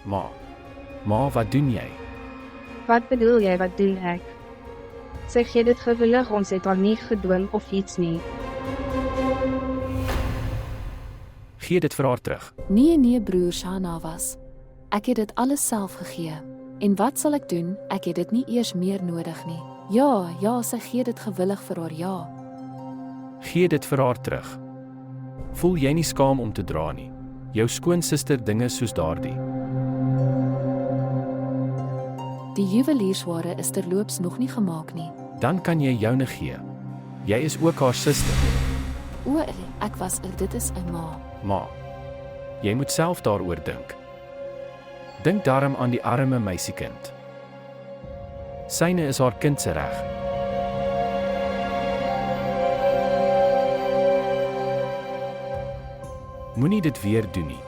Ma, wat doen jy? Wat bedoel jy, wat doen ek? Sy gee dit gewillig, ons het haar nie gedwing of iets nie. Gee dit vir haar terug. Nee broer Shana was. Ek het dit alles self gegee. En wat sal ek doen? Ek het dit nie eers meer nodig nie. Ja, sy gee dit gewillig vir haar, ja. Gee dit vir haar terug. Voel jy nie skaam om te dra nie? Jou skoonsister dinge soos daardie. Die juweliersware is terloops nog nie gemaak nie. Dan kan jy joune gee. Jy is ook haar suster. O, ek was, dit is 'n ma. Ma, jy moet self daaroor dink. Dink daarom aan die arme meisiekind. Syne is haar kind se reg. Moenie dit weer doen nie.